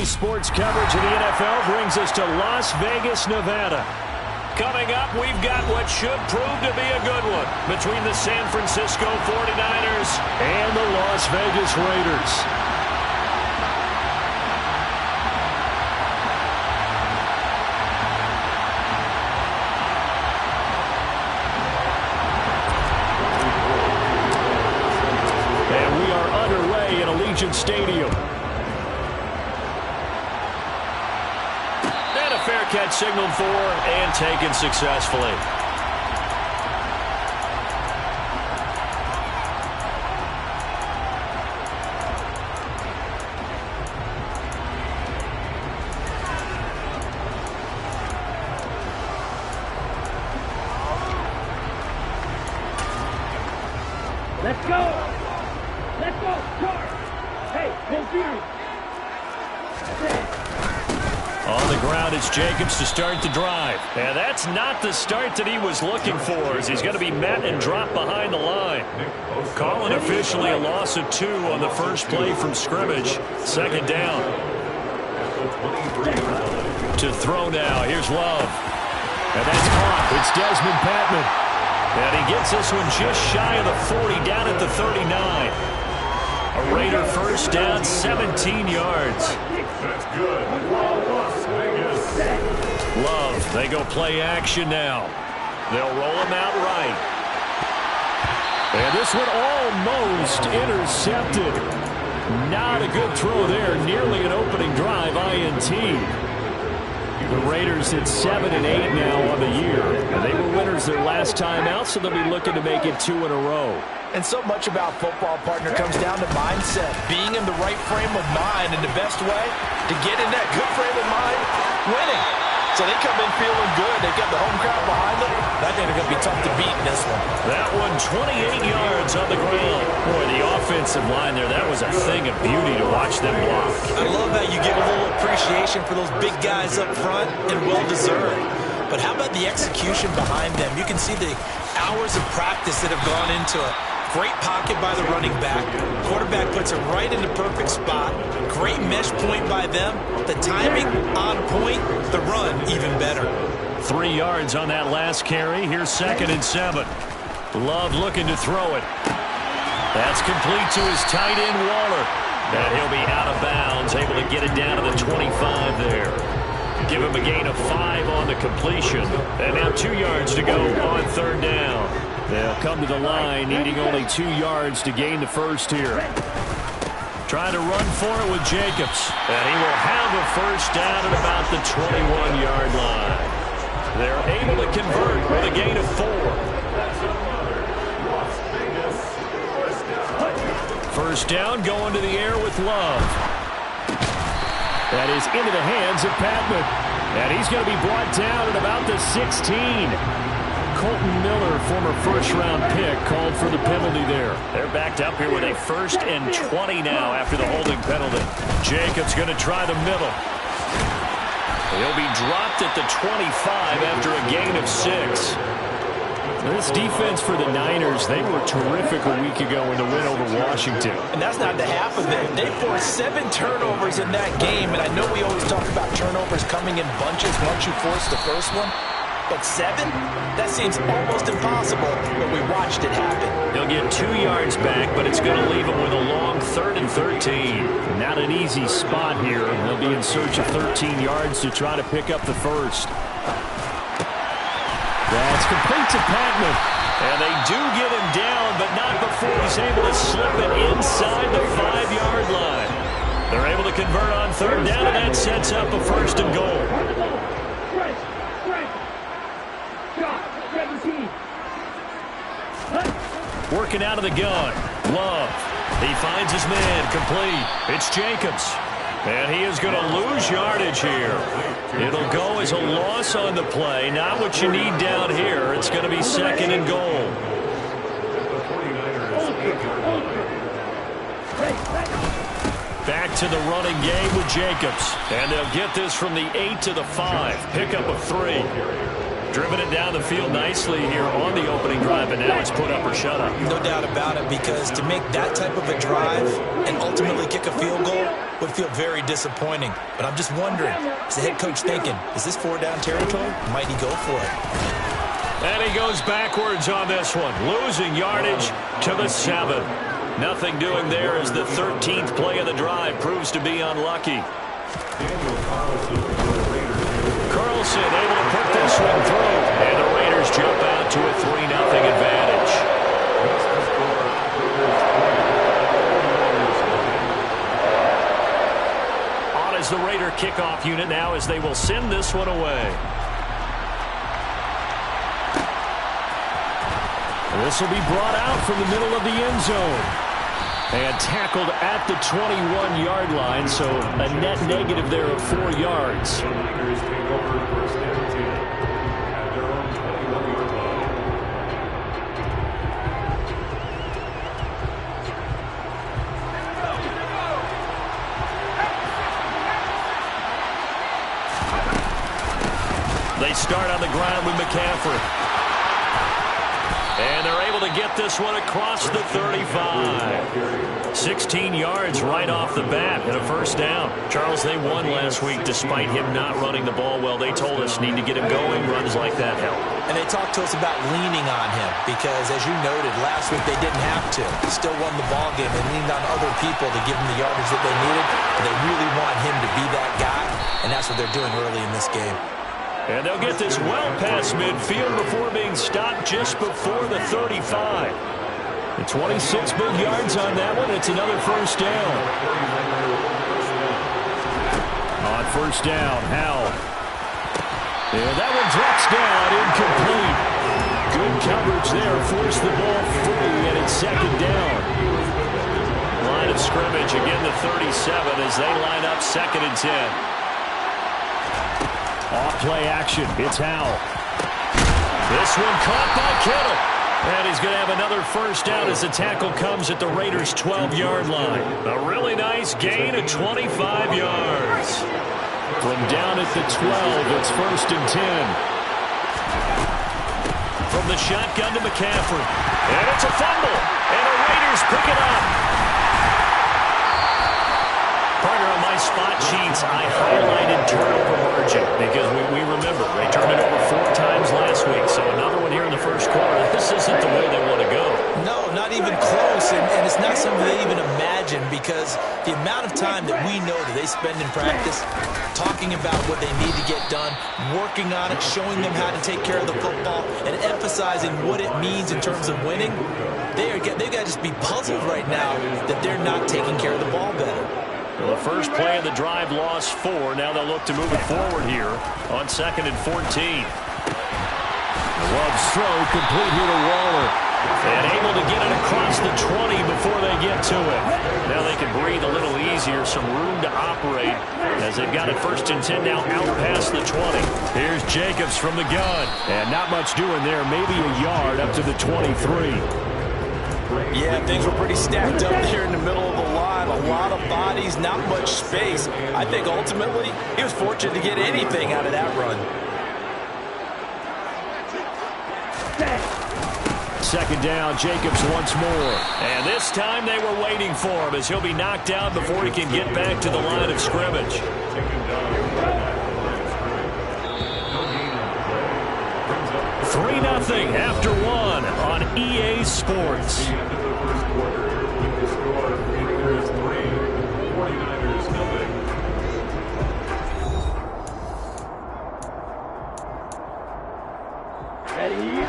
Daily sports coverage of the NFL brings us to Las Vegas, Nevada. Coming up, we've got what should prove to be a good one between the San Francisco 49ers and the Las Vegas Raiders. Stadium. And a fair catch signaled for and taken successfully. Let's go! Let's go! Charge! On the ground, it's Jacobs to start the drive. And that's not the start that he was looking for, as he's going to be met and dropped behind the line. Calling officially a loss of 2 on the first play from scrimmage. Second down. To throw now. Here's Love. And that's caught. It's Desmond Patman. And he gets this one just shy of the 40, down at the 39. A Raider first down, 17 yards. That's good. Love, they go play action now. They'll roll him out right. And this one almost intercepted. Not a good throw there. Nearly an opening drive, INT. The Raiders at 7-8 now on the year. And they were winners their last time out, so they'll be looking to make it 2 in a row. And so much about football, partner, comes down to mindset. Being in the right frame of mind, and the best way to get in that good frame of mind, winning. So they come in feeling good. They got the home crowd behind them. I think they're going to be tough to beat in this one. That one, 28 yards on the ground. Boy, the offensive line there, that was a thing of beauty to watch them block. I love how you give a little appreciation for those big guys up front, and well-deserved. But how about the execution behind them? You can see the hours of practice that have gone into it. Great pocket by the running back. Quarterback puts it right in the perfect spot. Great mesh point by them. The timing on point. The run even better. 3 yards on that last carry. Here's 2nd and 7. Love looking to throw it. That's complete to his tight end, Waller. And he'll be out of bounds, able to get it down to the 25 there. Give him a gain of 5 on the completion. And now 2 yards to go on 3rd down. They'll come to the line, needing only 2 yards to gain the first here. Trying to run for it with Jacobs. And he will have a first down at about the 21-yard line. They're able to convert with a gain of 4. First down going to the air with Love. That is into the hands of Patman. And he's going to be brought down at about the 16. Colton Miller, former first-round pick, called for the penalty there. They're backed up here with a 1st and 20 now after the holding penalty. Jacobs going to try the middle. He'll be dropped at the 25 after a gain of 6. This defense for the Niners, they were terrific a week ago in the win over Washington. And that's not the half of it. They forced 7 turnovers in that game, and I know we always talk about turnovers coming in bunches once you force the first one. But 7? That seems almost impossible, but we watched it happen. He'll get 2 yards back, but it's going to leave him with a long 3rd and 13. Not an easy spot here. They'll be in search of 13 yards to try to pick up the first. That's complete to Patman. And they do get him down, but not before he's able to slip it inside the 5-yard line. They're able to convert on 3rd down, and that sets up a 1st and goal. Working out of the gun. Love. He finds his man. Complete. It's Jacobs. And he is going to lose yardage here. It'll go as a loss on the play. Not what you need down here. It's going to be 2nd and goal. Back to the running game with Jacobs. And they'll get this from the 8 to the 5. Pick up of 3. Driven it down the field nicely here on the opening drive, and now it's put up or shut up. No doubt about it, because to make that type of a drive and ultimately kick a field goal would feel very disappointing. But I'm just wondering, is the head coach thinking, is this 4-down territory? Might he go for it? And he goes backwards on this one, losing yardage to the 7. Nothing doing there as the 13th play of the drive proves to be unlucky. Carlson able to put this one through, and the Raiders jump out to a 3-0 advantage. On is the Raider kickoff unit now as they will send this one away. This will be brought out from the middle of the end zone. And tackled at the 21-yard line, so a net negative there of 4 yards. They start on the ground with McCaffrey. And they're able to get this one across the 35. 16 yards right off the bat and a first down. Charles, they won last week despite him not running the ball well. They told us need to get him going. Runs like that help. And they talked to us about leaning on him because, as you noted, last week they didn't have to. They still won the ball game. They leaned on other people to give them the yardage that they needed. But they really want him to be that guy, and that's what they're doing early in this game. And they'll get this well past midfield before being stopped just before the 35. The 26 big yards on that one. It's another first down. On first down, Howell. And that one drops down, incomplete. Good coverage there. Forced the ball free, and it's second down. Line of scrimmage, again the 37 as they line up 2nd and 10. Off-play action. It's Howell. This one caught by Kittle. And he's going to have another first down as the tackle comes at the Raiders' 12-yard line. A really nice gain of 25 yards. From down at the 12, it's 1st and 10. From the shotgun to McCaffrey. And it's a fumble. And the Raiders pick it up. Partner, on my spot sheets, I highlighted turnover margin because we remember they turned it over 4 times last week. So another one here in the first quarter. This isn't the way they want to go. No, not even close. And it's not something they even imagine because the amount of time that we know that they spend in practice talking about what they need to get done, working on it, showing them how to take care of the football, and emphasizing what it means in terms of winning, they've got to just be puzzled right now that they're not taking care of the ball better. Well, the first play of the drive lost 4. Now they'll look to move it forward here on 2nd and 14. Love's throw complete here to Waller. And able to get it across the 20 before they get to it. Now they can breathe a little easier, some room to operate as they've got it 1st and 10 now out past the 20. Here's Jacobs from the gun. And not much doing there, maybe a yard up to the 23. Yeah, things were pretty stacked up there in the middle of the line. A lot of bodies, not much space. I think ultimately he was fortunate to get anything out of that run. 2nd down, Jacobs once more. And this time they were waiting for him as he'll be knocked out before he can get back to the line of scrimmage. 3-0 after 1 on EA Sports.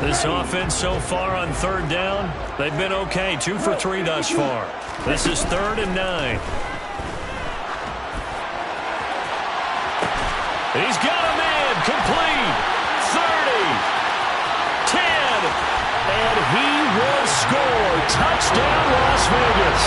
This offense so far on 3rd down, they've been okay. 2 for 3 thus far. This is 3rd and 9. He's got a man complete. 30, 10, and he will score. Touchdown, Las Vegas.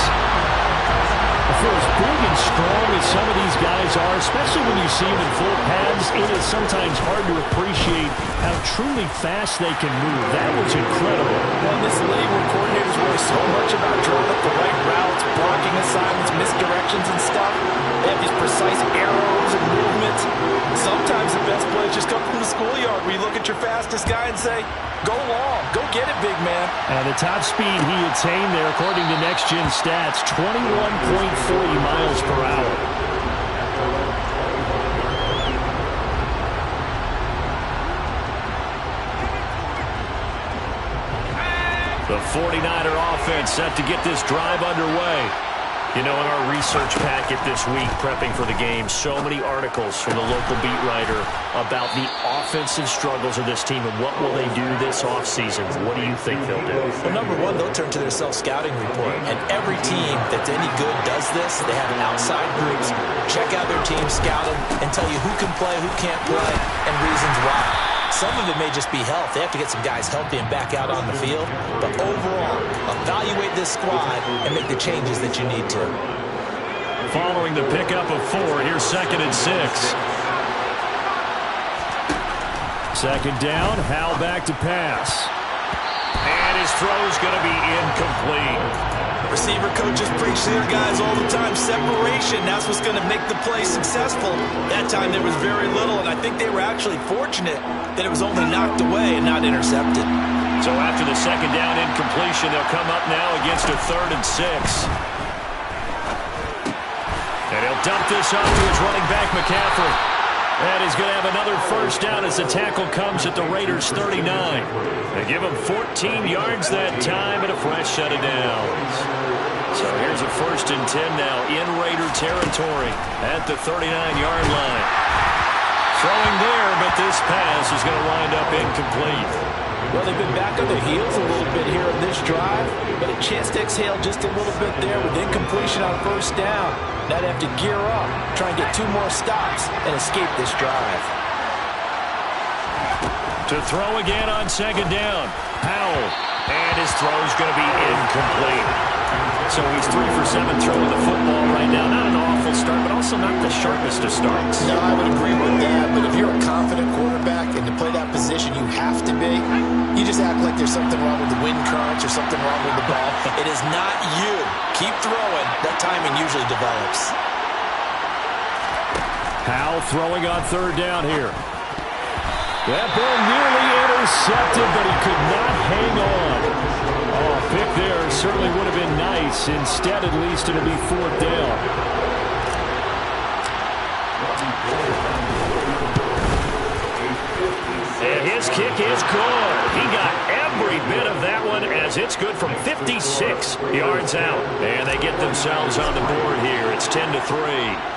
For as big and strong as some of these guys are, especially when you see them in full pads, it is sometimes hard to appreciate how truly fast they can move. That was incredible. Well, in this league where coordinators worry so much about drawing up the right routes, blocking assignments, misdirections and stuff, they have these precise arrows and movements. Sometimes the best plays just come from the schoolyard where you look at your fastest guy and say, go long, go get it, big man. And the top speed he attained there, according to Next Gen Stats, 21.40 miles per hour. The 49er offense set to get this drive underway. You know, in our research packet this week, prepping for the game, so many articles from the local beat writer about the offensive struggles of this team and what will they do this offseason. What do you think they'll do? Well, number one, they'll turn to their self-scouting report. And every team that's any good does this. They have outside groups, check out their team, scout them, and tell you who can play, who can't play, and reasons why. Some of it may just be health. They have to get some guys healthy and back out on the field. But overall, evaluate this squad and make the changes that you need to. Following the pickup of 4, here's 2nd and 6. Second down, Howell back to pass. And his throw's going to be incomplete. Receiver coaches preach to their guys all the time. Separation, that's what's going to make the play successful. That time there was very little, and I think they were actually fortunate that it was only knocked away and not intercepted. So after the second down incompletion, they'll come up now against a 3rd and 6. And he'll dump this off to his running back, McCaffrey. And he's going to have another first down as the tackle comes at the Raiders' 39. They give him 14 yards that time and a fresh set of downs. So here's a 1st and 10 now in Raider territory at the 39-yard line. Throwing there, but this pass is going to wind up incomplete. Well, they've been back on their heels a little bit here in this drive, but a chance to exhale just a little bit there with incompletion on first down. Now they have to gear up, try and get 2 more stops, and escape this drive. To throw again on second down, Howell, and his throw's going to be incomplete. So he's 3 for 7 throwing the football right now. Not an awful start, but also not the sharpest of starts. No, I would agree with that, but if you're a confident quarterback and to play that position you have to be, you just act like there's something wrong with the wind currents or something wrong with the ball. It is not you. Keep throwing. That timing usually develops. Howell throwing on 3rd down here. That ball nearly intercepted, but he could not hang on. Oh, pick there certainly would have been nice. Instead, at least, it'll be 4th down. And his kick is good. He got every bit of that one as it's good from 56 yards out. And they get themselves on the board here. It's 10-3.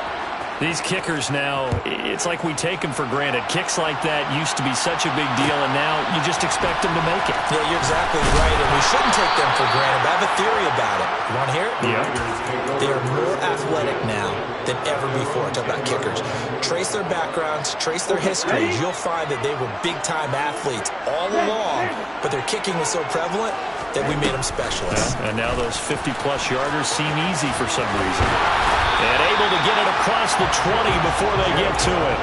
These kickers now, it's like we take them for granted. Kicks like that used to be such a big deal, and now you just expect them to make it. Yeah, you're exactly right, and we shouldn't take them for granted. But I have a theory about it. You want to hear it? Yeah. They are more athletic now than ever before. Talk about kickers. Trace their backgrounds, trace their histories. You'll find that they were big-time athletes all along, but their kicking was so prevalent that we made them specialists. Yeah, and now those 50-plus yarders seem easy for some reason. And able to get it across the 20 before they get to it.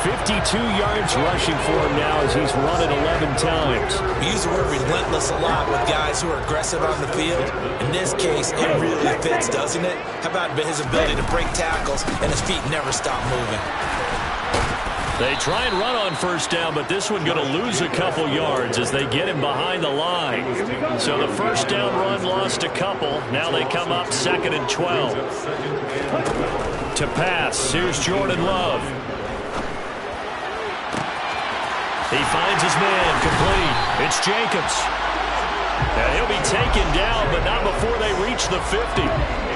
52 yards rushing for him now as he's run it 11 times. We use the word relentless a lot with guys who are aggressive on the field. In this case, it really fits, doesn't it? How about his ability to break tackles and his feet never stop moving? They try and run on first down, but this one going to lose a couple yards as they get him behind the line. So the first down run lost a couple. Now they come up 2nd and 12. To pass, here's Jordan Love. He finds his man, complete. It's Jacobs. And he'll be taken down, but not before they reach the 50.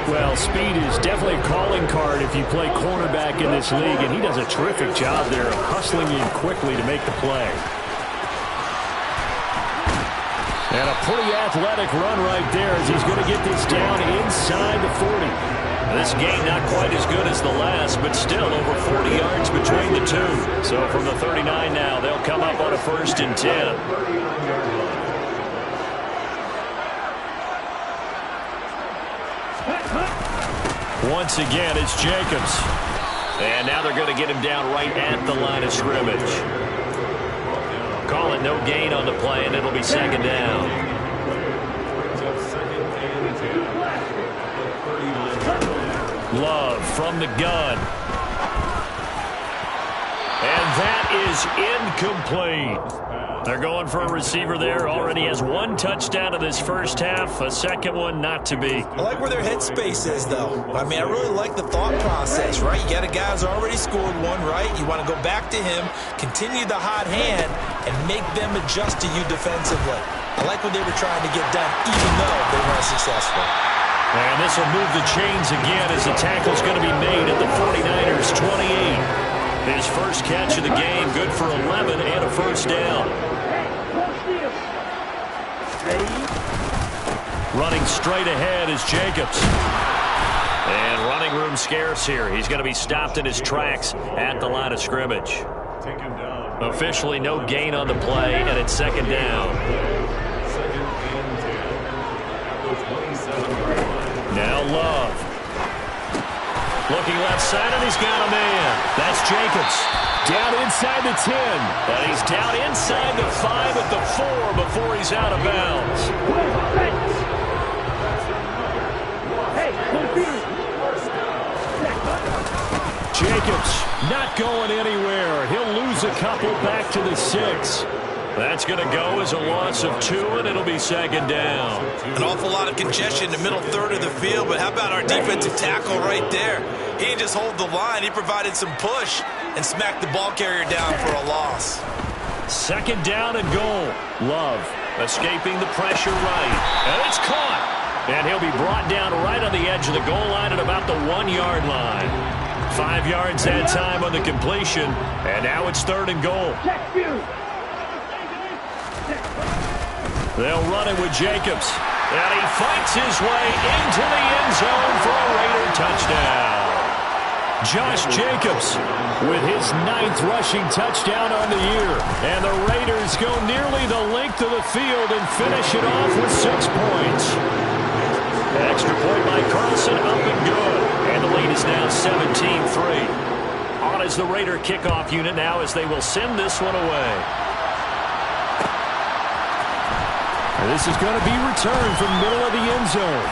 Well, speed is definitely a calling card if you play cornerback in this league, and he does a terrific job there of hustling in quickly to make the play. And a pretty athletic run right there as he's going to get this down inside the 40. This gain not quite as good as the last, but still over 40 yards between the two. So from the 39 now, they'll come up on a 1st and 10. Once again, it's Jacobs. And now they're going to get him down right at the line of scrimmage. Call it no gain on the play, and it'll be second down. Love from the gun. And that is incomplete. They're going for a receiver there. Already has one touchdown in this first half. A second one not to be. I like where their headspace is, though. I mean, I really like the thought process, right? You got a guy who's already scored one, right? You want to go back to him, continue the hot hand, and make them adjust to you defensively. I like what they were trying to get done, even though they weren't successful. And this will move the chains again as the tackle's going to be made at the 49ers 28. His first catch of the game, good for 11 and a first down. Running straight ahead is Jacobs. And running room scarce here. He's going to be stopped in his tracks at the line of scrimmage. Officially no gain on the play, and it's second down. Now Love. Looking left side, and he's got a man. That's Jacobs. Down inside the 10. And he's down inside the 5 at the 4 before he's out of bounds. Jacobs not going anywhere. He'll lose a couple back to the 6. That's going to go as a loss of 2, and it'll be second down. An awful lot of congestion in the middle third of the field, but how about our defensive tackle right there? He didn't just hold the line. He provided some push and smacked the ball carrier down for a loss. Second down and goal. Love escaping the pressure right. And it's caught. And he'll be brought down right on the edge of the goal line at about the 1-yard line. 5 yards that time on the completion. And now it's third and goal. They'll run it with Jacobs. And he fights his way into the end zone for a Raider touchdown. Josh Jacobs with his 9th rushing touchdown on the year. And the Raiders go nearly the length of the field and finish it off with 6 points. Extra point by Carlson, up and good. And the lead is now 17-3. On is the Raider kickoff unit now as they will send this one away. This is going to be returned from the middle of the end zone.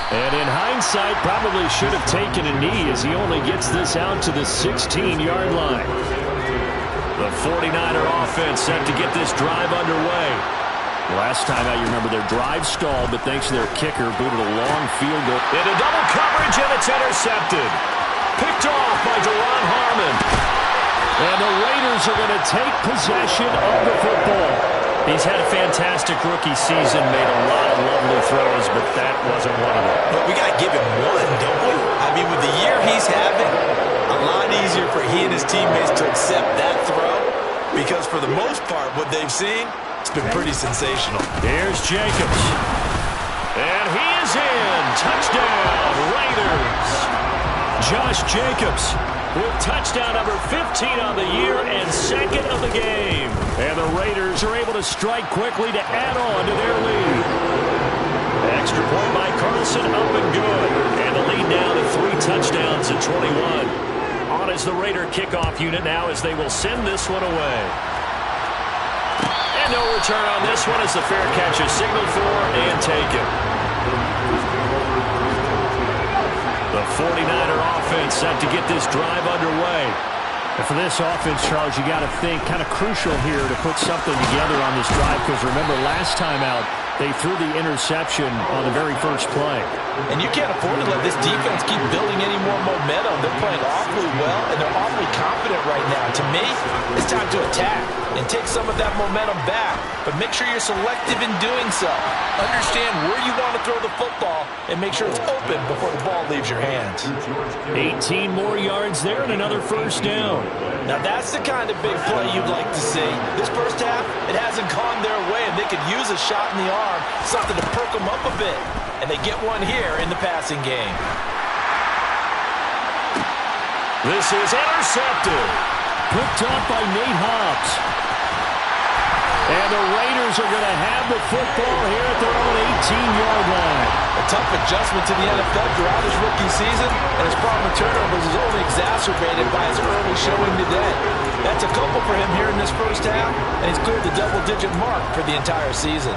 And in hindsight, probably should have taken a knee as he only gets this out to the 16-yard line. The 49er offense set to get this drive underway. Last time out, you remember their drive stalled, but thanks to their kicker, booted a long field goal. Into double coverage, and it's intercepted. Picked off by Deron Harmon. And the Raiders are going to take possession of the football. He's had a fantastic rookie season, made a lot of lovely throws, but that wasn't one of them. But we got to give him one, don't we? I mean, with the year he's having, a lot easier for he and his teammates to accept that throw because for the most part, what they've seen, it's been pretty sensational. Here's Jacobs. And he is in. Touchdown, Raiders. Josh Jacobs with touchdown number 15 on the year and 2nd of the game. And the Raiders are able to strike quickly to add on to their lead. Extra point by Carlson, up and good. And the lead now to 3 touchdowns at 21. On is the Raider kickoff unit now as they will send this one away. And no return on this one as the fair catch is signaled for and taken. The 49er offense set to get this drive underway. And for this offense, Charles, you got to think kind of crucial here to put something together on this drive because remember last time out, they threw the interception on the very first play. And you can't afford to let this defense keep building any more momentum. They're playing awfully well, and they're awfully confident right now. To me, it's time to attack and take some of that momentum back. But make sure you're selective in doing so. Understand where you want to throw the football and make sure it's open before the ball leaves your hands. 18 more yards there and another first down. Now that's the kind of big play you'd like to see. This first half, it hasn't gone their way, and they could use a shot in the arm, something to perk them up a bit. And they get one here in the passing game. This is intercepted. Picked up by Nate Hobbs. And the Raiders are going to have the football here at their own 18-yard line. A tough adjustment to the NFL throughout his rookie season, and his problem with turnovers is only exacerbated by his early showing today. That's a couple for him here in this first half, and he's cleared the double-digit mark for the entire season.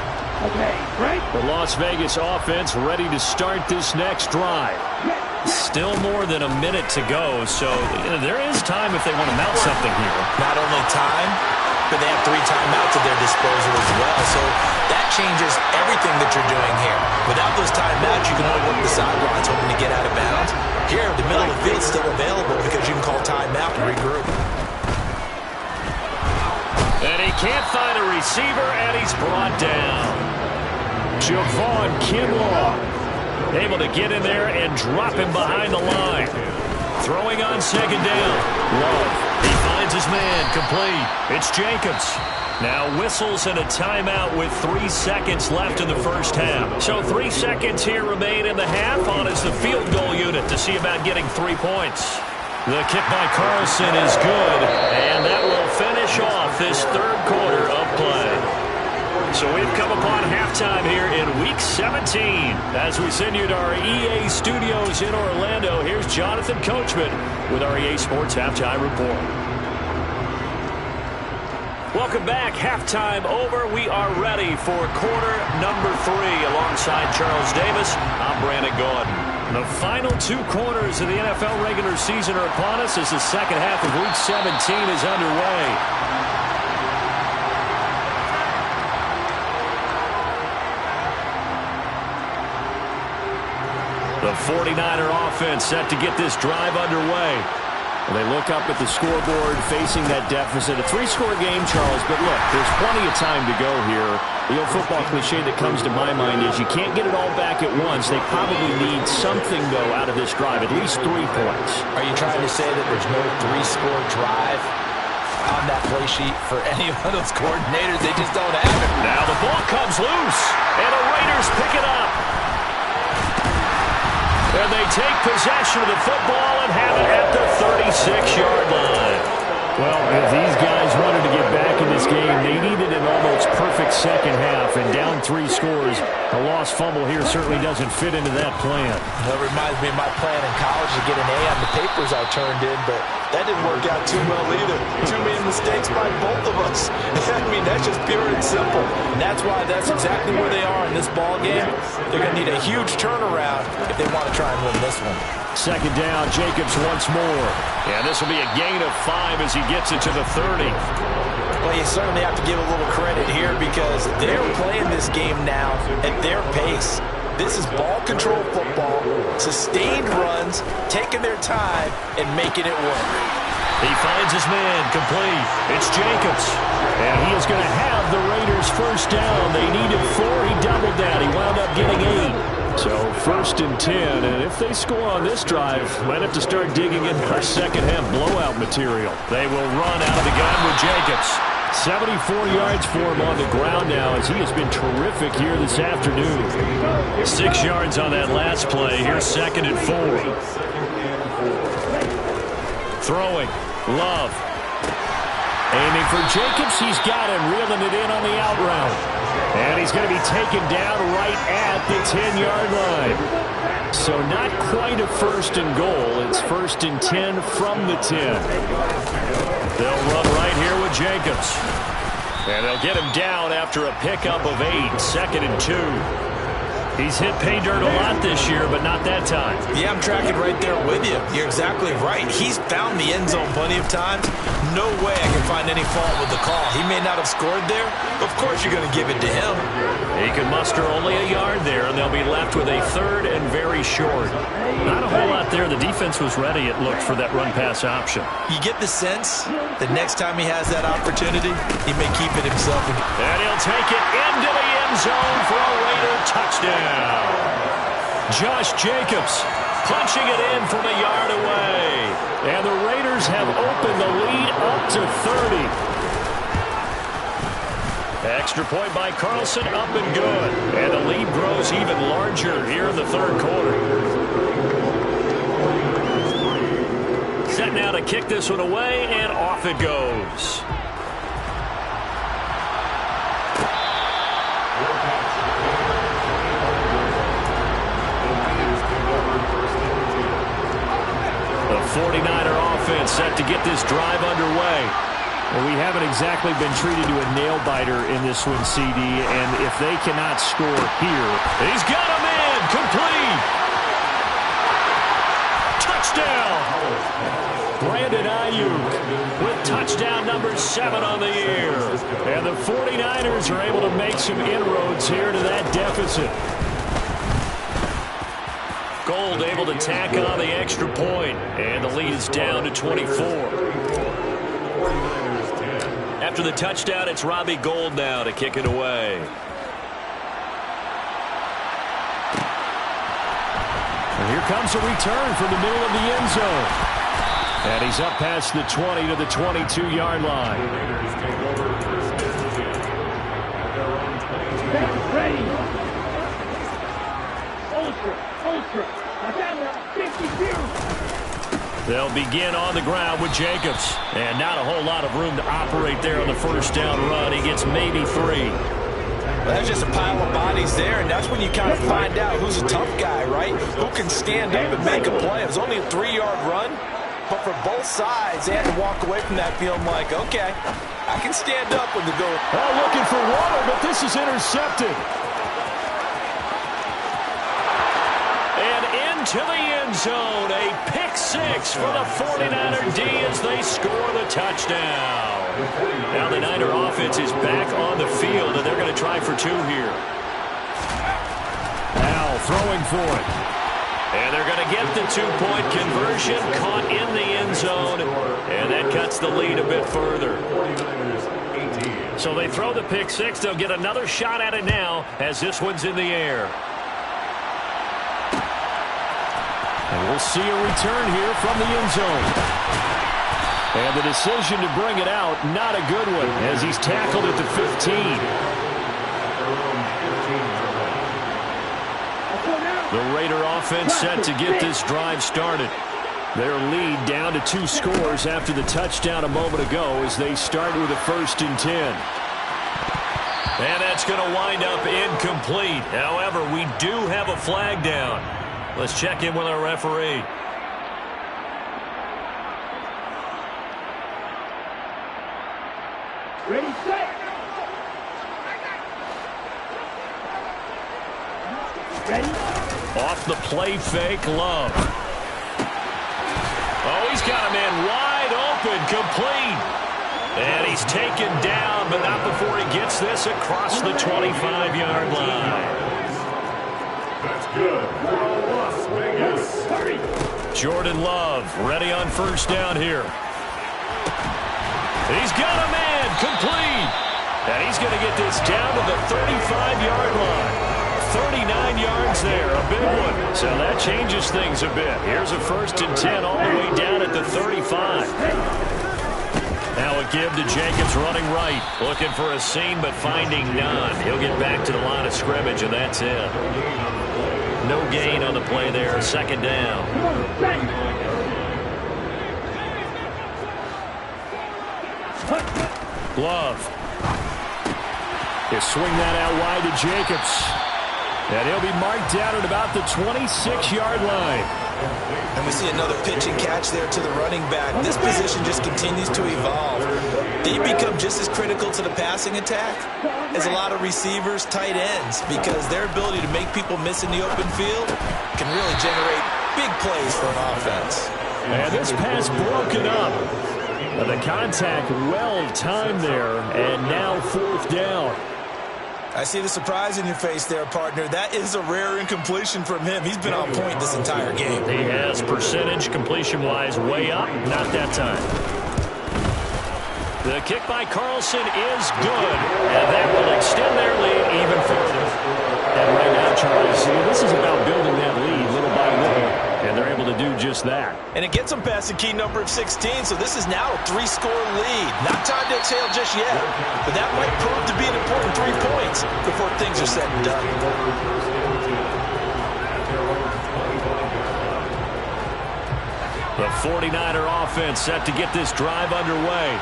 Okay, right? The Las Vegas offense ready to start this next drive. Still more than a minute to go, so there is time if they want to mount something here. Not only time, but they have 3 timeouts at their disposal as well. So that changes everything that you're doing here. Without those timeouts, you can only work the sidelines hoping to get out of bounds. Here, the middle of the field is still available because you can call timeout and regroup. And he can't find a receiver, and he's brought down. Javon Kinlaw able to get in there and drop him behind the line. Throwing on second down. Love. He finds his man. Complete. It's Jacobs. Now whistles and a timeout with 3 seconds left in the first half. So 3 seconds here remain in the half on as the field goal unit to see about getting 3 points. The kick by Carlson is good, and that will finish off this third quarter of play. So we've come upon halftime here in Week 17. As we send you to our EA studios in Orlando, here's Jonathan Coachman with our EA Sports Halftime Report. Welcome back. Halftime over. We are ready for quarter number 3. Alongside Charles Davis, I'm Brandon Gordon. The final 2 quarters of the NFL regular season are upon us as the second half of Week 17 is underway. The 49er offense set to get this drive underway. They look up at the scoreboard facing that deficit. A 3-score game, Charles, but look, there's plenty of time to go here. The old football cliche that comes to my mind is you can't get it all back at once. They probably need something, though, out of this drive, at least 3 points. Are you trying to say that there's no 3-score drive on that play sheet for any of those coordinators? They just don't have it. Now the ball comes loose, and the Raiders pick it up. And they take possession of the football and have it at the 36-yard line. Well, if these guys wanted to get back in this game, they needed an almost perfect second half. And down 3 scores, a lost fumble here certainly doesn't fit into that plan. That reminds me of my plan in college to get an A on the papers I turned in, but that didn't work out too well either. Too many mistakes by both of us. I mean, that's just pure and simple. And that's why that's exactly where they are in this ball game. They're going to need a huge turnaround if they want to try and win this one. Second down, Jacobs once more. Yeah, this will be a gain of 5 as he gets it to the 30. Well, you certainly have to give a little credit here because they're playing this game now at their pace. This is ball control football, sustained runs, taking their time, and making it work. He finds his man, complete. It's Jacobs. And he is going to have the Raiders first down. They needed 4. He doubled that. He wound up getting 8. So first and 10, and if they score on this drive, might have to start digging in for second half blowout material. They will run out of the gun with Jacobs. 74 yards for him on the ground now as he has been terrific here this afternoon. 6 yards on that last play. Here's second and 4. Throwing. Love. Aiming for Jacobs. He's got him, reeling it in on the out route. And he's going to be taken down right at the 10-yard line. So not quite a first and goal. It's first and 10 from the 10. They'll run right here with Jacobs. And they'll get him down after a pickup of 8. Second and 2. He's hit pay dirt a lot this year, but not that time. Yeah, I'm tracking right there with you. You're exactly right. He's found the end zone plenty of times. No way I can find any fault with the call. He may not have scored there. Of course you're going to give it to him. He can muster only a yard there, and they'll be left with a third and very short. Not a whole lot there. The defense was ready, it looked, for that run-pass option. You get the sense that next time he has that opportunity, he may keep it himself. And he'll take it into the end zone for a Raider touchdown. Josh Jacobs punching it in from a yard away. And the Raiders have opened the lead up to 30. Extra point by Carlson, up and good. And the lead grows even larger here in the third quarter. Set now to kick this one away, and off it goes. 49er offense set to get this drive underway. Well, we haven't exactly been treated to a nail-biter in this one, CD, and if they cannot score here. He's got him in, complete. Touchdown. Brandon Ayuk with touchdown number 7 on the year. And the 49ers are able to make some inroads here to that deficit. Gold able to tack on the extra point, and the lead is down to 24. After the touchdown, it's Robbie Gould now to kick it away. And here comes a return from the middle of the end zone. And he's up past the 20 to the 22-yard line. Ready. Ultra. Watch out now. 50 They'll begin on the ground with Jacobs. And not a whole lot of room to operate there on the first down run. He gets maybe 3. Well, that's just a pile of bodies there, and that's when you kind of find out who's a tough guy, right? Who can stand up and make a play. It was only a 3-yard run, but for both sides, they had to walk away from that feeling like, okay, I can stand up when they go. Oh, looking for Waller, but this is intercepted. And into the end zone, a pick 6 for the 49er D as they score the touchdown. Now the Niner offense is back on the field, and they're going to try for 2 here. Now throwing for it. And they're going to get the 2-point conversion, caught in the end zone, and that cuts the lead a bit further. So they throw the pick 6. They'll get another shot at it now as this one's in the air. And we'll see a return here from the end zone. And the decision to bring it out, not a good one, as he's tackled at the 15. The Raider offense set to get this drive started. Their lead down to 2 scores after the touchdown a moment ago as they start with a 1st and 10. And that's going to wind up incomplete. However, we do have a flag down. Let's check in with our referee. Ready, set. Ready. Off the play fake, Love. Oh, he's got a man wide open, complete. And he's taken down, but not before he gets this across the 25-yard line. That's good. Las Vegas. Hurry. Jordan Love ready on 1st down here. He's got a man, complete. And he's going to get this down to the 35-yard line. 39 yards there, a big one. So that changes things a bit. Here's a 1st and 10 all the way down at the 35. Now a give to Jacobs running right. Looking for a seam, but finding none. He'll get back to the line of scrimmage, and that's it. No gain on the play there. 2nd down. Love. He'll swing that out wide to Jacobs. And he'll be marked down at about the 26-yard line. And we see another pitch and catch there to the running back. This position just continues to evolve. They become just as critical to the passing attack as a lot of receivers, tight ends, because their ability to make people miss in the open field can really generate big plays for an offense. And this pass broken up. The contact well timed there, and now 4th down. I see the surprise in your face there, partner. That is a rare incompletion from him. He's been on point this entire game. He has percentage completion-wise way up. Not that time. The kick by Carlson is good, and that will extend their lead even further. And right now, Charlie, this is about building that lead little by little, and they're able to do just that. And it gets them past the key number of 16, so this is now a 3-score lead. Not time to exhale just yet, but that might prove to be an important 3 points before things are said and done. The 49er offense set to get this drive underway.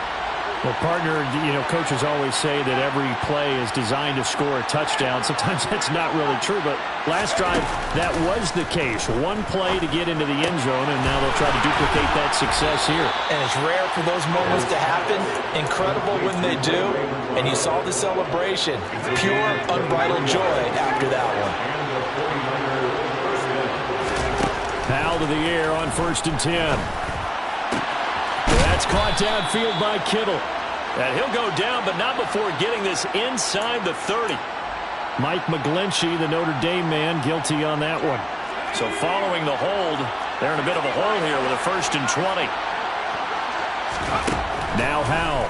Well, partner, coaches always say that every play is designed to score a touchdown. Sometimes that's not really true, but last drive, that was the case. One play to get into the end zone, and now they'll try to duplicate that success here. And it's rare for those moments to happen. Incredible when they do. And you saw the celebration. Pure, unbridled joy after that one. Powell to the air on 1st and 10. That's caught downfield by Kittle. And he'll go down, but not before getting this inside the 30. Mike McGlinchey, the Notre Dame man, guilty on that one. So following the hold, they're in a bit of a hole here with a 1st and 20. Now Howell.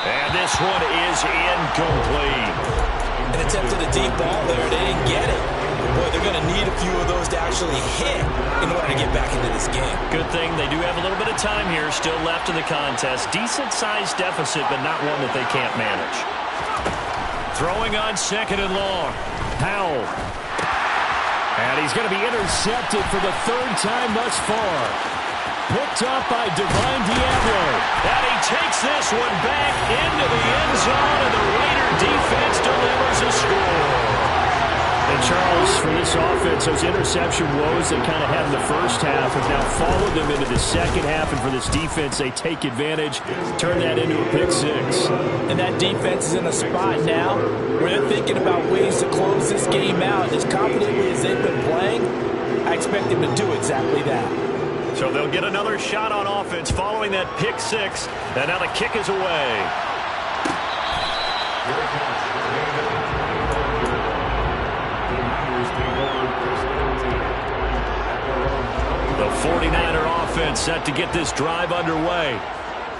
And this one is incomplete. An attempt at a deep ball there. They didn't get it. Boy, they're going to need a few of those to actually hit in order to get back into this game. Good thing they do have a little bit of time here still left in the contest. Decent-sized deficit, but not one that they can't manage. Throwing on 2nd and long. Howell. And he's going to be intercepted for the 3rd time thus far. Picked up by Divine Diablo. And he takes this one back into the end zone, and the Raider defense delivers a score. And Charles, for this offense, those interception woes they kind of had in the first half have now followed them into the second half. And for this defense, they take advantage, turn that into a pick 6. And that defense is in a spot now where they're thinking about ways to close this game out. As confidently as they've been playing, I expect them to do exactly that. So they'll get another shot on offense following that pick 6. And now the kick is away. The 49er offense set to get this drive underway.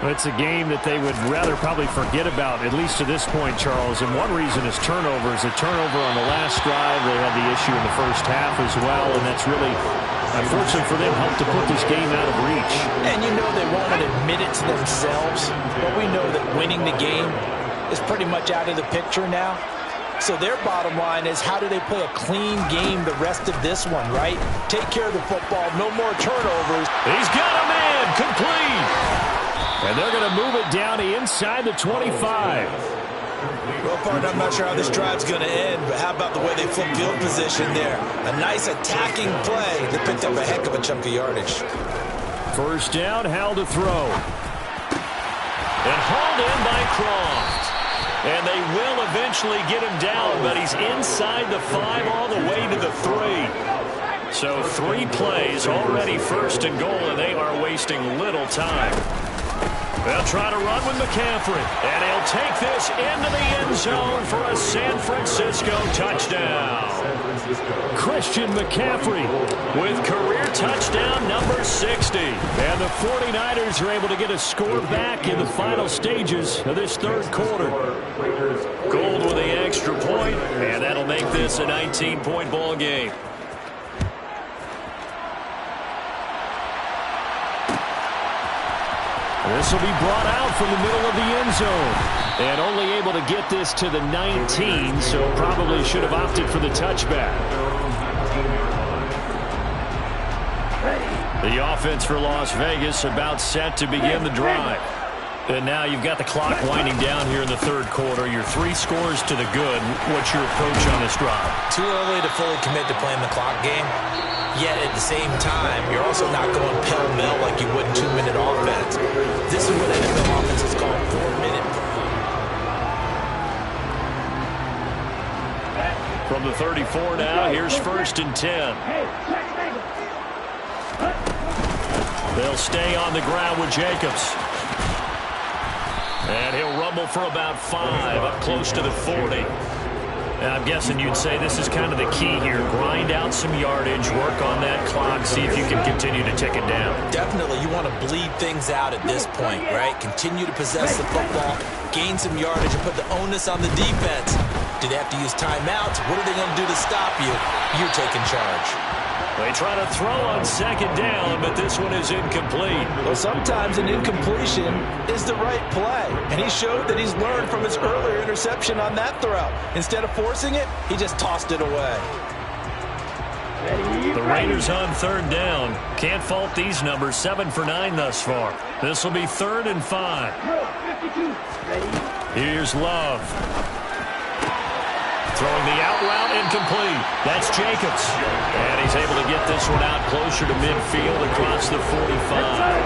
It's a game that they would rather probably forget about, at least to this point, Charles. And one reason is turnovers. A turnover on the last drive. They had the issue in the first half as well, and that's really, unfortunately for them, helped to put this game out of reach. And you know they won't admit it to themselves, but we know that winning the game is pretty much out of the picture now. So their bottom line is, how do they play a clean game the rest of this one, right? Take care of the football, no more turnovers. He's got a man, complete. And they're going to move it down inside the 25. Well, partner, I'm not sure how this drive's going to end, but how about the way they flip field position there? A nice attacking play that picked up a heck of a chunk of yardage. 1st down, Howell to throw. And hauled in by Croft. And they will eventually get him down, but he's inside the 5 all the way to the 3. So 3 plays, already 1st and goal, and they are wasting little time. They'll try to run with McCaffrey, and he'll take this into the end zone for a San Francisco touchdown. Christian McCaffrey with career touchdown number 60. And the 49ers are able to get a score back in the final stages of this 3rd quarter. Gold with the extra point, and that'll make this a 19-point ball game. This will be brought out from the middle of the end zone. And only able to get this to the 19, so probably should have opted for the touchback. The offense for Las Vegas about set to begin the drive. And now you've got the clock winding down here in the 3rd quarter. Your 3 scores to the good. What's your approach on this drive? Too early to fully commit to playing the clock game. Yet at the same time, you're also not going pell-mell like you would in 2-minute offense. This is what NFL offenses call 4-minute. From the 34 now, here's 1st and 10. They'll stay on the ground with Jacobs. And he'll rumble for about 5, up close to the 40. And I'm guessing you'd say this is kind of the key here. Grind out some yardage, work on that clock, see if you can continue to tick it down. Definitely, you want to bleed things out at this point, right? Continue to possess the football, gain some yardage, and put the onus on the defense. Do they have to use timeouts? What are they going to do to stop you? You're taking charge. They try to throw on 2nd down, but this one is incomplete. Well, sometimes an incompletion is the right play, and he showed that he's learned from his earlier interception on that throw. Instead of forcing it, he just tossed it away. The Raiders on 3rd down. Can't fault these numbers. 7 for 9 thus far. This will be 3rd and 5. Here's Love. Throwing the out route incomplete. That's Jacobs. And he's able to get this one out closer to midfield across the 45.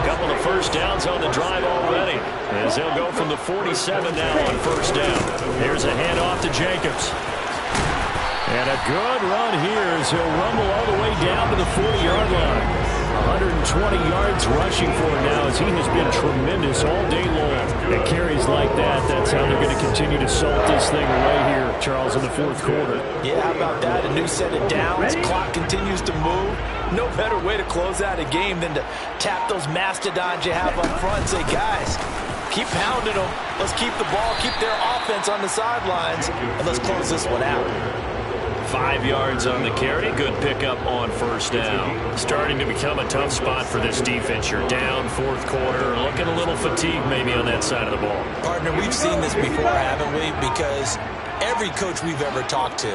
A couple of first downs on the drive already, as they'll go from the 47 now on 1st down. Here's a handoff to Jacobs. And a good run here as he'll rumble all the way down to the 40-yard line. 120 yards rushing for him now, as he has been tremendous all day long. And carries like that, that's how they're going to continue to salt this thing away here, Charles, in the 4th quarter. Yeah, how about that? A new set of downs. Clock continues to move. No better way to close out a game than to tap those mastodons you have up front and say, guys, keep pounding them. Let's keep the ball, keep their offense on the sidelines, and let's close this one out. 5 yards on the carry. Good pickup on 1st down. Starting to become a tough spot for this defense. You're down 4th quarter. Looking a little fatigued maybe on that side of the ball. Partner, we've seen this before, haven't we? Because every coach we've ever talked to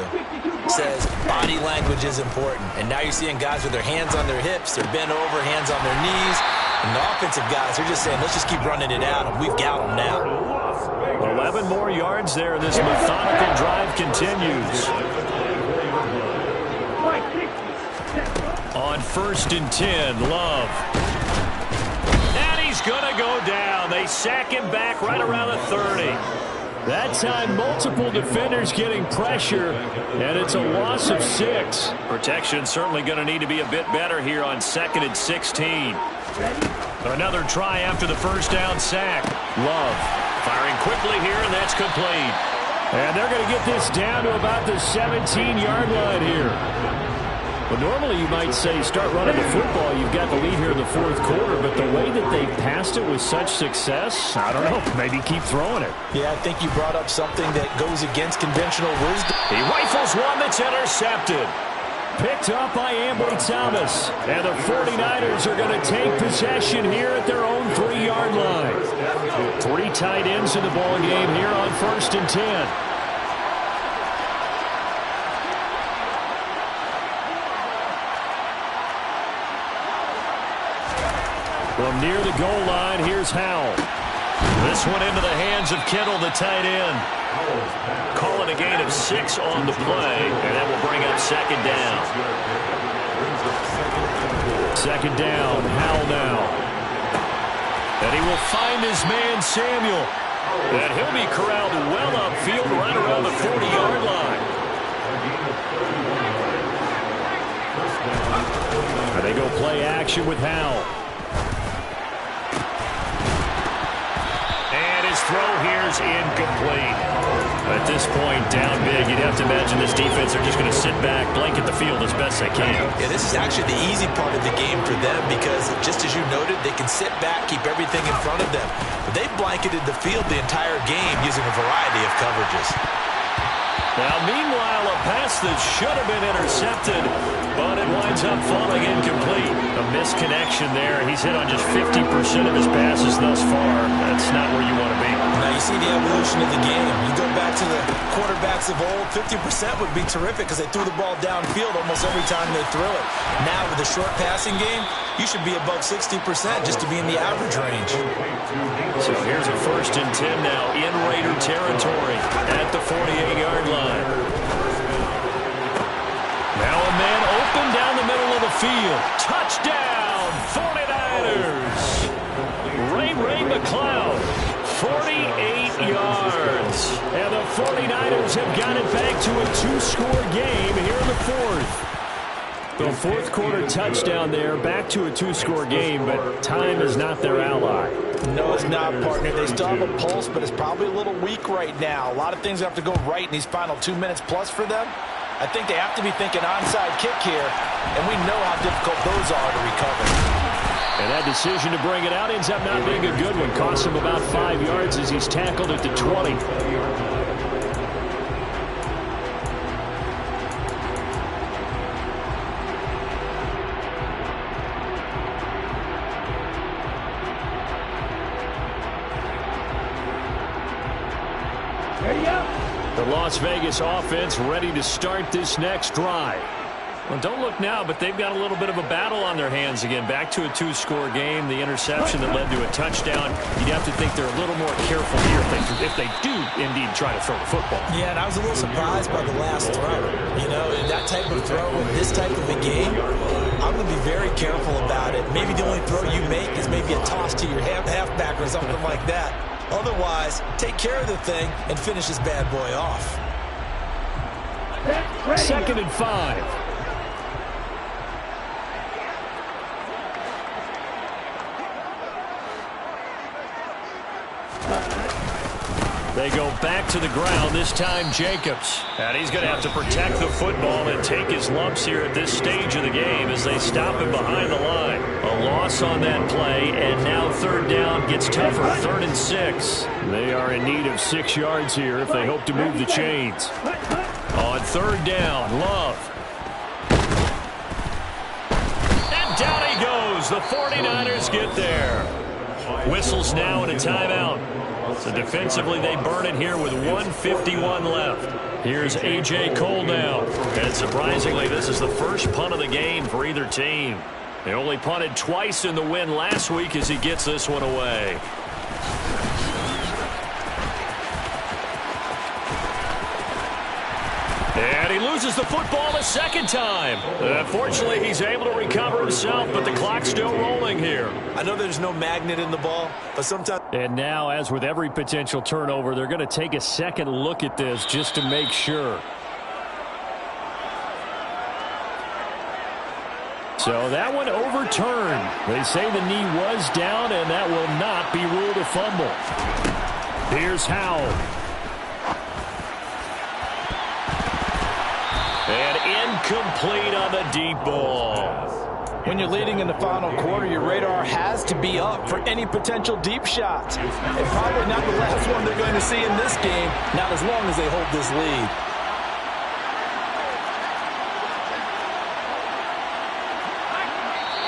says body language is important. And now you're seeing guys with their hands on their hips, they're bent over, hands on their knees. And the offensive guys are just saying, let's just keep running it out, and we've got them now. 11 more yards there. This methodical drive continues. On 1st and 10, Love. And he's going to go down. They sack him back right around the 30. That time, multiple defenders getting pressure, and it's a loss of 6. Protection certainly going to need to be a bit better here on 2nd and 16. Another try after the 1st down sack. Love firing quickly here, and that's complete. And they're going to get this down to about the 17-yard line here. Well, normally you might say start running the football. You've got the lead here in the 4th quarter, but the way that they passed it with such success, I don't know, maybe keep throwing it. Yeah, I think you brought up something that goes against conventional wisdom. He rifles one that's intercepted. Picked up by Ambry Thomas. And the 49ers are going to take possession here at their own 3-yard line. 3 tight ends in the ball game here on 1st and 10. From near the goal line, here's Howell. This one into the hands of Kittle, the tight end. Calling a gain of 6 on the play, and that will bring up 2nd down. 2nd down, Howell now. And he will find his man, Samuel. And he'll be corralled well upfield right around the 40-yard line. And they go play action with Howell. Throw here's incomplete. At this point, down big, you'd have to imagine this defense are just going to sit back, blanket the field as best they can. Yeah, this is actually the easy part of the game for them because, just as you noted, they can sit back, keep everything in front of them. But they've blanketed the field the entire game using a variety of coverages. Now, meanwhile, a pass that should have been intercepted, but it winds up falling incomplete. A misconnection there. He's hit on just 50% of his passes thus far. That's not where you want to be. Now, you see the evolution of the game. You go back to the quarterbacks of old, 50% would be terrific because they threw the ball downfield almost every time they threw it. Now, with a short passing game, you should be above 60% just to be in the average range. So here's a 1st and 10 now in Raider territory at the 48-yard line. Now a man open down the middle of the field. Touchdown, 49ers. Ray McCloud, 48 yards. And the 49ers have got it back to a 2-score game here in the 4th. The 4th quarter touchdown there, back to a 2-score game, but time is not their ally. No, it's not, partner. They still have a pulse, but it's probably a little weak right now. A lot of things have to go right in these final 2 minutes plus for them. I think they have to be thinking onside kick here, and we know how difficult those are to recover. And that decision to bring it out ends up not being a good one. Costs him about 5 yards as he's tackled at the 20. The Las Vegas offense ready to start this next drive. Well, don't look now, but they've got a little bit of a battle on their hands again. Back to a 2-score game. The interception that led to a touchdown. You'd have to think they're a little more careful here if they do indeed try to throw the football. Yeah, and I was a little surprised by the last throw. You know, in that type of throw in this type of a game, I'm going to be very careful about it. Maybe the only throw you make is maybe a toss to your halfback or something like that. Otherwise, take care of the thing and finish this bad boy off. 2nd and 5. They go back to the ground, this time Jacobs. And he's going to have to protect the football and take his lumps here at this stage of the game as they stop him behind the line. A loss on that play, and now 3rd down gets tougher, 3rd and 6. They are in need of 6 yards here if they hope to move the chains. On 3rd down, Love. And down he goes. The 49ers get there. Whistles now and a timeout. So defensively, they burn it here with 1:51 left. Here's A.J. Cole now. And surprisingly, this is the first punt of the game for either team. They only punted twice in the win last week as he gets this one away. And he loses the football a second time. Fortunately, he's able to recover himself, but the clock's still rolling here. I know there's no magnet in the ball, but sometimes... And now, as with every potential turnover, they're going to take a second look at this just to make sure. So that one overturned. They say the knee was down, and that will not be ruled a fumble. Here's Howell. And incomplete on the deep ball. When you're leading in the final quarter, your radar has to be up for any potential deep shots. And probably not the last one they're going to see in this game, not as long as they hold this lead.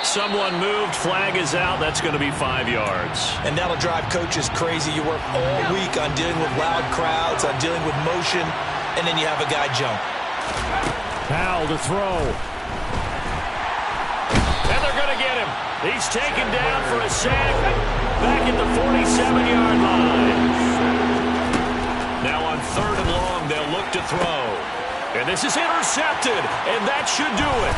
Someone moved, flag is out. That's going to be 5 yards. And that'll drive coaches crazy. You work all week on dealing with loud crowds, on dealing with motion, and then you have a guy jump. Howell to throw. And they're going to get him. He's taken down for a sack back at the 47-yard line. Now on 3rd and long, they'll look to throw. And this is intercepted, and that should do it.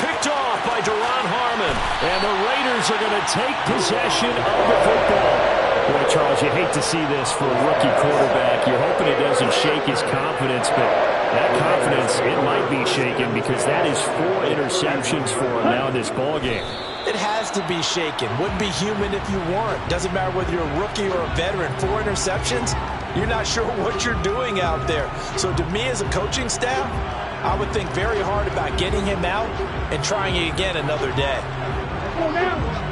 Picked off by Duron Harmon. And the Raiders are going to take possession of the football. Boy, Charles, you hate to see this for a rookie quarterback. You're hoping it doesn't shake his confidence, but that confidence, it might be shaken because that is 4 interceptions for him now in this ballgame. It has to be shaken. Wouldn't be human if you weren't. Doesn't matter whether you're a rookie or a veteran. 4 interceptions, you're not sure what you're doing out there. So to me as a coaching staff, I would think very hard about getting him out and trying it again another day. Go now.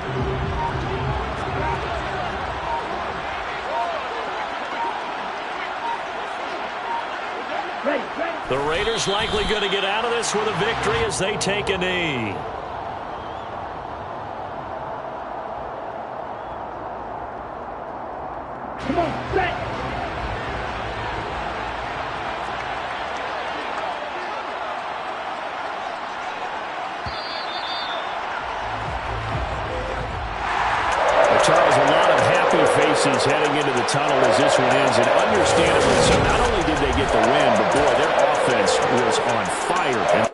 The Raiders likely going to get out of this with a victory as they take a knee. Come on, set. Charles, a lot of happy faces heading into the tunnel as this one ends, and understandably so. Not only did they get the win, but boy, their offense was on fire.